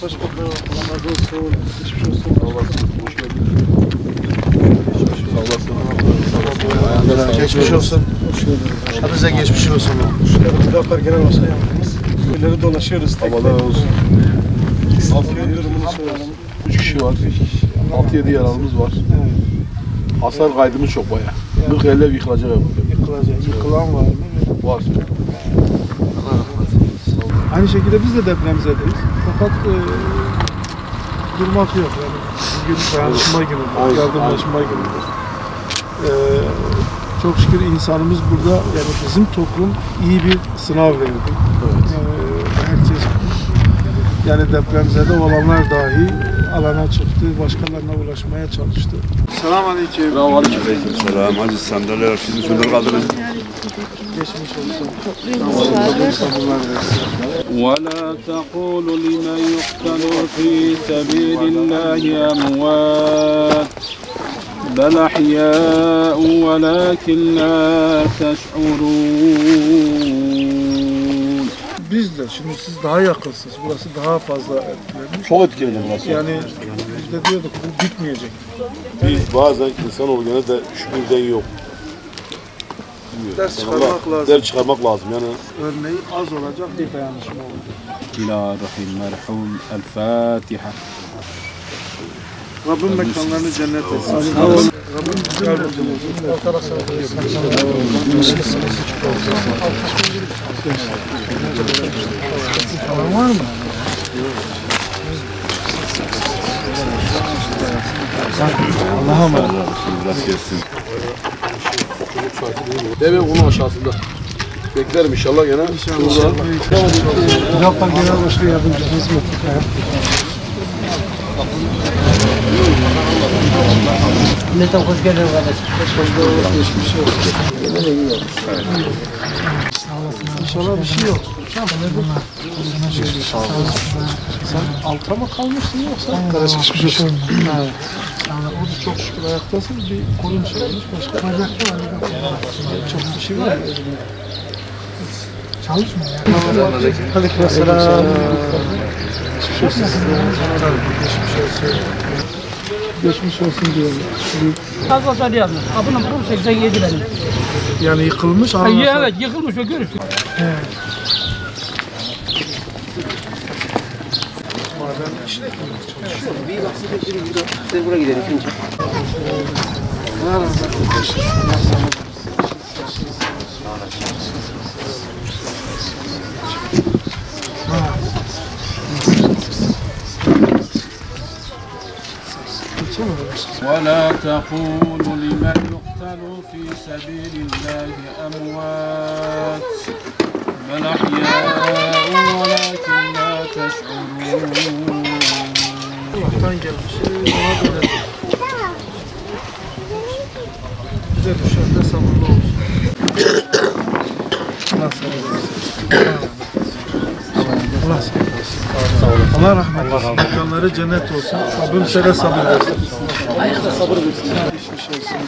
Hoş bulduk. Allah razı olsun. Geçmiş olsun. Sağ olasın. Hoş geldin. Sağ olasın. Geçmiş olsun. Hepinize geçmiş olsun. Müdafaa Genel Başkan Yardımcımız. Köyleri dolaşıyoruz. Allah razı olsun. 3 kişi var. 6-7 yaralımız var. Hasar kaydımız çok bayağı. 40 elle yıkılacak ev. Yıkılan var mı? Var. Aynı şekilde biz de depremzedeyiz. Fakat durmak yok. Yani bugün dayanışma günüdür, yardımlaşma günüdür. Çok şükür insanımız burada, yani bizim toplum iyi bir sınav verdi. Evet. Herkes, yani depremzede olanlar dahi alana çıktı, başkalarına ulaşmaya çalıştı. Selamünaleyküm. Selam. Hacı sandalyeler sizin üstünde kaldırın. Geçmiş olsun. ولا تقولوا لمن يقتل في سبيل الله أموات بل أحياء ولكن لا تشعرون. Biz de, şimdi siz daha yakınsınız, burası daha fazla etkilenmiş. Çok etkiledi burası. Yani biz de diyorduk bu bitmeyecek. Biz bazen insanoğlu gene de şükürden yok. Ders çıkarmak lazım. Ders çıkarmak lazım yani. Örneği az olacak bir dayanışma oldu. إلى روح المرحوم الفاتحة. Rabbim mekanlarını cennet etsin. Rabbim yardımcı olsun. Falan var mı? Allah'a emanet. Rast gelsin. Deve bunun aşağısında. Beklerim inşallah gene. İnşallah. Müdafaa Genel Başkan Yardımcımız mı? Milletten hoş geldin kardeş. Geçmiş olsun. İnşallah bir şey yok. Sen alta mı kalmışsın yoksa? Kardeş geçmiş olsun. O da çok şükür ayaktasın. Bir kolun çıkmış başka. Çok bir şey var mı? Çalışmıyor ya. Hadi selam. Geçmiş olsun. Geçmiş olsun. Geçmiş olsun diyorum. Fazla yazmış. Abone olun 87 benim. Yani yıkılmış ama. Evet yıkılmış ve görürsün. Siz buraya gidelim ikinci. ولا تقولوا لمن يقتل في سبيل الله أموات بل أحياء ولكن لا تشعرون. Allah'tan gelmiş. Ona dönelim. Bize düşen de sabırlı olsun. Allah sabır versin. Allah sabır versin. Allah rahmet eylesin. Mekanları cennet olsun. Rabbim size sabır versin. Geçmiş olsun.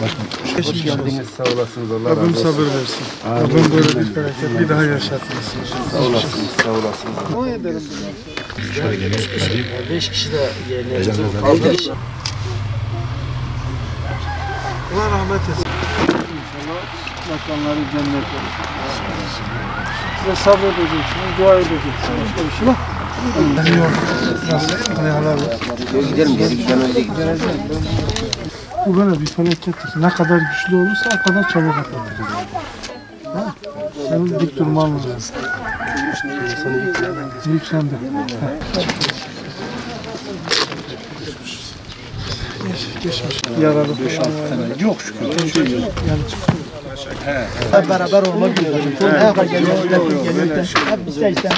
Geçmiş olsun. Sağ olasınız. Allah Rabbim sabır versin. Rabbim böyle bir felaket bir daha yaşatmasın. Sağ olasınız. Sağ olasınız. Ne ederim? 5 kişi de yerine. Allah rahmet etsin. İnşallah mekanları cennet olur. Size sabredeceksiniz, dua edeceksiniz. Başka bir şey yok. Yok. Nasıl? Helal olsun. Gidelim gidelim. Bu böyle bir felakettir. Ne kadar güçlü olursa o kadar çabuk atlatır. Senin dik durman lazım. Yüklendi. Geçmiş. Yaralı. 5-6 tane. Yok şükür. Yani çıktı. Hep beraber olmak üzere. Ne kadar geliyor? Hep bizde işte.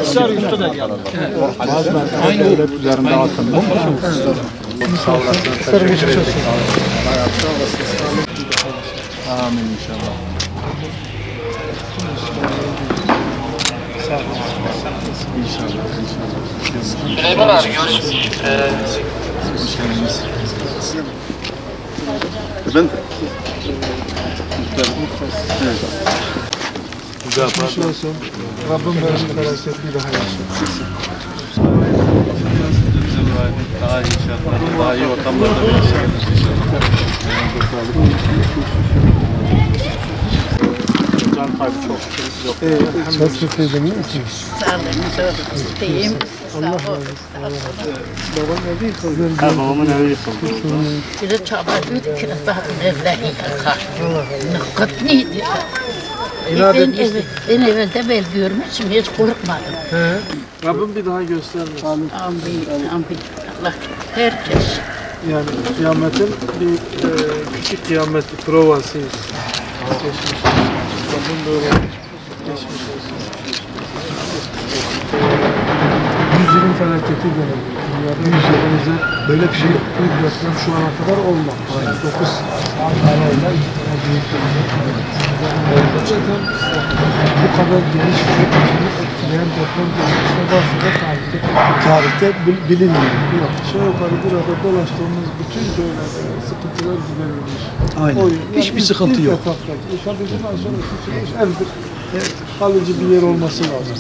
Dışarı üstte de geldi. Aynı üzerinde atın. Sağ olasın. Geçmiş olsun. آمين إن شاء الله. Süleyman abi görüşürüz. Ben Geçmiş olsun. Rabbim böyle bereketli daha yaşasın. Daha iyi şartlarda, daha iyi ortamlarda yaşayacağız inşallah. Can kaybı çok yok. Çok şükredin. Sağ olun, iyiyim. Allah razı olsun. Baban evi yıkıldı. Babamın evi yıkıldı. Bir de çabalıydı ki bahtın evleri yıkar. Nıkkıt neydi? Ben evvelde bel görmüşüm, hiç korkmadım. Rabbim bir daha göstermesin. Amin, amin. Allah herkes. Yani kıyametin bir küçük kıyamet provasıyız. Geçmiş olsun. Rabbim böyle geçmiş olsun. 100 yılın felaketi gelebilir. Dünyada 100 yılımızda böyle bir şey yok. Bir deprem şu ana kadar olmamış. 9 arayla büyük gerçekten bu kadar geniş ve etkileyen deprem geçmişte varsa da tarihte bilinmiyor. Yok. Aşağı yukarı burada dolaştığımız bütün köylerde sıkıntılar giderilmiş. Aynen. Hiçbir sıkıntı yok. İnşallah bundan sonraki süreç evdir. Kalıcı bir yer olması lazım.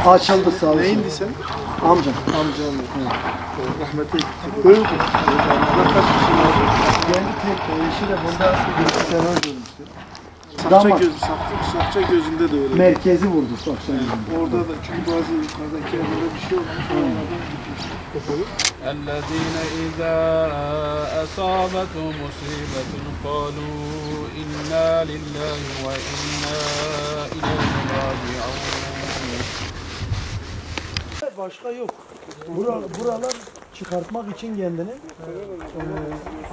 Açıldı sağ olsun. Neyindi sen? Amcam. Amcam. Rahmetli gitti. Öldü. Kaç kişi vardı? Kendi tek eşi de burada bir sene ölmüştü. Sakça gözünde de öyle. Merkezi vurdu Sakça. Orada da çünkü bazı yukarıdaki evlere bir şey olmuş. Oralardan gitmiş. الذين إذا أصابتهم مصيبة قالوا إنا لله وإنا إليه راجعون. Başka yok. Buralar çıkartmak için kendini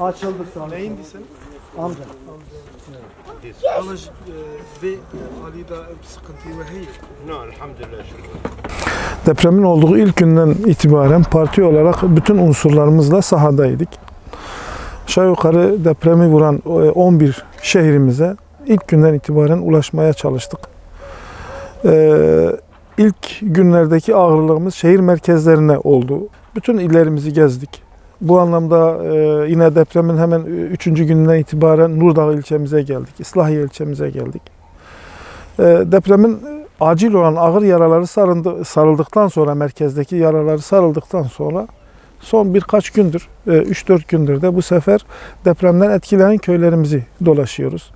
açıldı sağ olsun. Neyindi sen? Amcam. Alış ve Ali'de bir sıkıntı ve hayır. Depremin olduğu ilk günden itibaren parti olarak bütün unsurlarımızla sahadaydık. Aşağı yukarı depremi vuran 11 şehrimize ilk günden itibaren ulaşmaya çalıştık. İlk günlerdeki ağırlığımız şehir merkezlerine oldu. Bütün illerimizi gezdik. Bu anlamda yine depremin hemen 3. gününden itibaren Nurdağ ilçemize geldik, İslahiye ilçemize geldik. Depremin acil olan ağır yaraları sarıldıktan sonra, merkezdeki yaraları sarıldıktan sonra son birkaç gündür, 3-4 gündür de bu sefer depremden etkilenen köylerimizi dolaşıyoruz.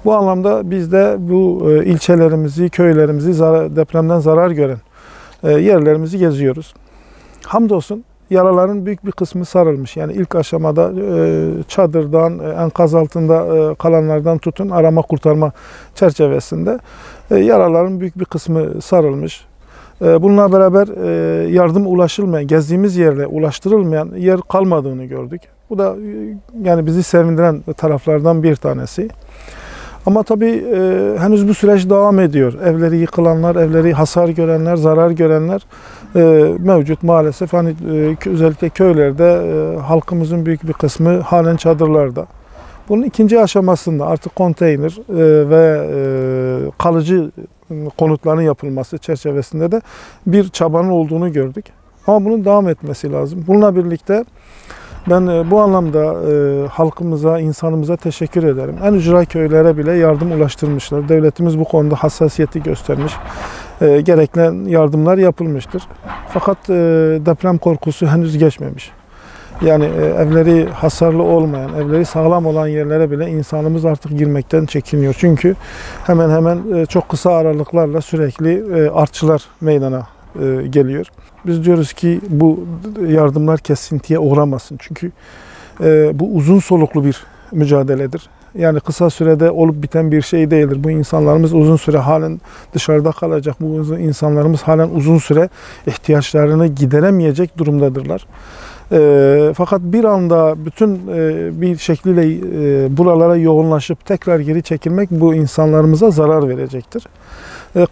Bu anlamda biz de bu ilçelerimizi, köylerimizi depremden zarar gören yerlerimizi geziyoruz. Hamdolsun yaraların büyük bir kısmı sarılmış. Yani ilk aşamada çadırdan, enkaz altında kalanlardan tutun arama kurtarma çerçevesinde yaraların büyük bir kısmı sarılmış. Bununla beraber yardım ulaşılmayan, gezdiğimiz yerle ulaştırılmayan yer kalmadığını gördük. Bu da yani bizi sevindiren taraflardan bir tanesi. Ama tabii henüz bu süreç devam ediyor. Evleri yıkılanlar, evleri hasar görenler, zarar görenler mevcut maalesef. Hani özellikle köylerde halkımızın büyük bir kısmı halen çadırlarda. Bunun ikinci aşamasında artık konteyner ve kalıcı konutların yapılması çerçevesinde de bir çabanın olduğunu gördük. Ama bunun devam etmesi lazım. Bununla birlikte ben bu anlamda halkımıza, insanımıza teşekkür ederim. En ücra köylere bile yardım ulaştırmışlar. Devletimiz bu konuda hassasiyeti göstermiş. Gereken yardımlar yapılmıştır. Fakat deprem korkusu henüz geçmemiş. Yani evleri hasarlı olmayan, evleri sağlam olan yerlere bile insanımız artık girmekten çekiniyor. Çünkü hemen hemen çok kısa aralıklarla sürekli artçılar meydana geliyor. Biz diyoruz ki bu yardımlar kesintiye uğramasın. Çünkü bu uzun soluklu bir mücadeledir. Yani kısa sürede olup biten bir şey değildir. Bu insanlarımız uzun süre halen dışarıda kalacak. Bu insanlarımız halen uzun süre ihtiyaçlarını gideremeyecek durumdadırlar. Fakat bir anda bütün bir şekliyle buralara yoğunlaşıp tekrar geri çekilmek bu insanlarımıza zarar verecektir.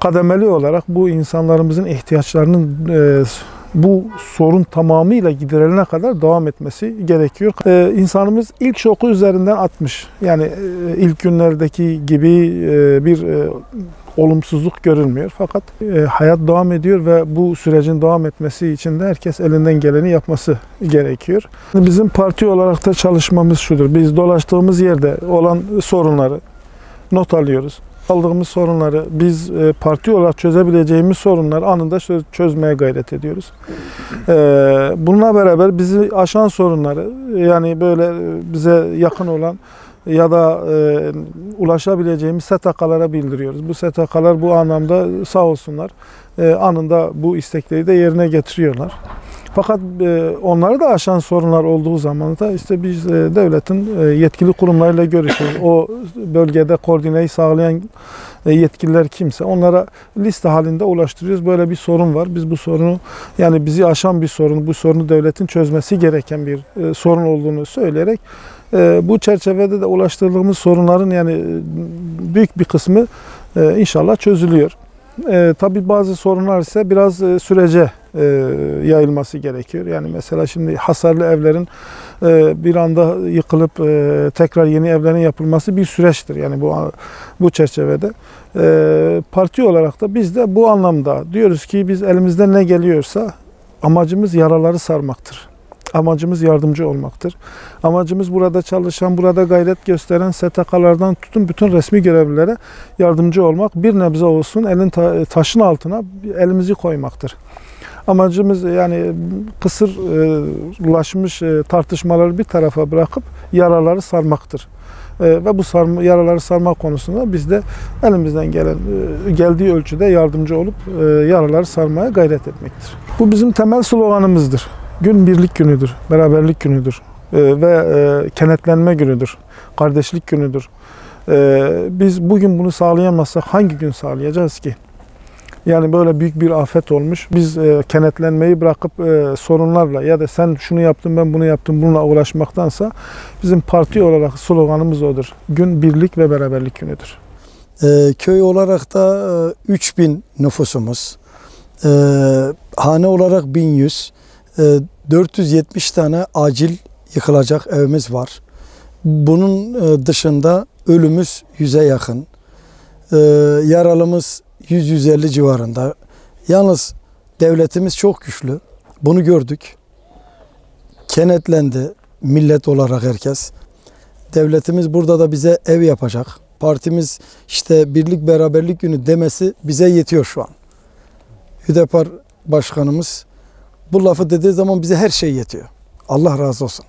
Kademeli olarak bu insanlarımızın ihtiyaçlarının bu sorun tamamıyla giderilene kadar devam etmesi gerekiyor. İnsanımız ilk şoku üzerinden atmış. Yani ilk günlerdeki gibi bir olumsuzluk görülmüyor. Fakat hayat devam ediyor ve bu sürecin devam etmesi için de herkes elinden geleni yapması gerekiyor. Bizim parti olarak da çalışmamız şudur. Biz dolaştığımız yerde olan sorunları not alıyoruz. Aldığımız sorunları biz parti olarak çözebileceğimiz sorunları anında çözmeye gayret ediyoruz. Bununla beraber bizi aşan sorunları, yani böyle bize yakın olan ya da ulaşabileceğimiz STK'lara bildiriyoruz. Bu STK'lar bu anlamda sağ olsunlar anında bu istekleri de yerine getiriyorlar. Fakat onları da aşan sorunlar olduğu zaman da işte biz devletin yetkili kurumlarıyla görüşüyoruz. O bölgede koordineyi sağlayan yetkililer kimse onlara liste halinde ulaştırıyoruz. Böyle bir sorun var. Biz bu sorunu, yani bizi aşan bir sorun, bu sorunu devletin çözmesi gereken bir sorun olduğunu söyleyerek bu çerçevede de ulaştırdığımız sorunların yani büyük bir kısmı inşallah çözülüyor. Tabii bazı sorunlar ise biraz sürece yayılması gerekiyor. Yani mesela şimdi hasarlı evlerin bir anda yıkılıp tekrar yeni evlerin yapılması bir süreçtir. Yani bu çerçevede parti olarak da biz de bu anlamda diyoruz ki biz elimizden ne geliyorsa amacımız yaraları sarmaktır. Amacımız yardımcı olmaktır. Amacımız burada çalışan, burada gayret gösteren STK'lardan tutun bütün resmi görevlilere yardımcı olmak. Bir nebze olsun elin taşın altına elimizi koymaktır. Amacımız yani kısırlaşmış tartışmaları bir tarafa bırakıp yaraları sarmaktır. Ve bu yaraları sarma konusunda biz de elimizden geldiği ölçüde yardımcı olup yaraları sarmaya gayret etmektir. Bu bizim temel sloganımızdır. Gün birlik günüdür, beraberlik günüdür ve kenetlenme günüdür, kardeşlik günüdür. Biz bugün bunu sağlayamazsak hangi gün sağlayacağız ki? Yani böyle büyük bir afet olmuş. Biz kenetlenmeyi bırakıp sorunlarla ya da sen şunu yaptın ben bunu yaptım bununla uğraşmaktansa bizim parti olarak sloganımız odur. Gün birlik ve beraberlik günüdür. Köy olarak da 3000 nüfusumuz, hane olarak 1100, 470 tane acil yıkılacak evimiz var. Bunun dışında ölümümüz 100'e yakın. Yaralımız 100-150 civarında. Yalnız devletimiz çok güçlü. Bunu gördük. Kenetlendi millet olarak herkes. Devletimiz burada da bize ev yapacak. Partimiz işte birlik beraberlik günü demesi bize yetiyor şu an. Hüdapar Başkanımız bu lafı dediği zaman bize her şey yetiyor. Allah razı olsun.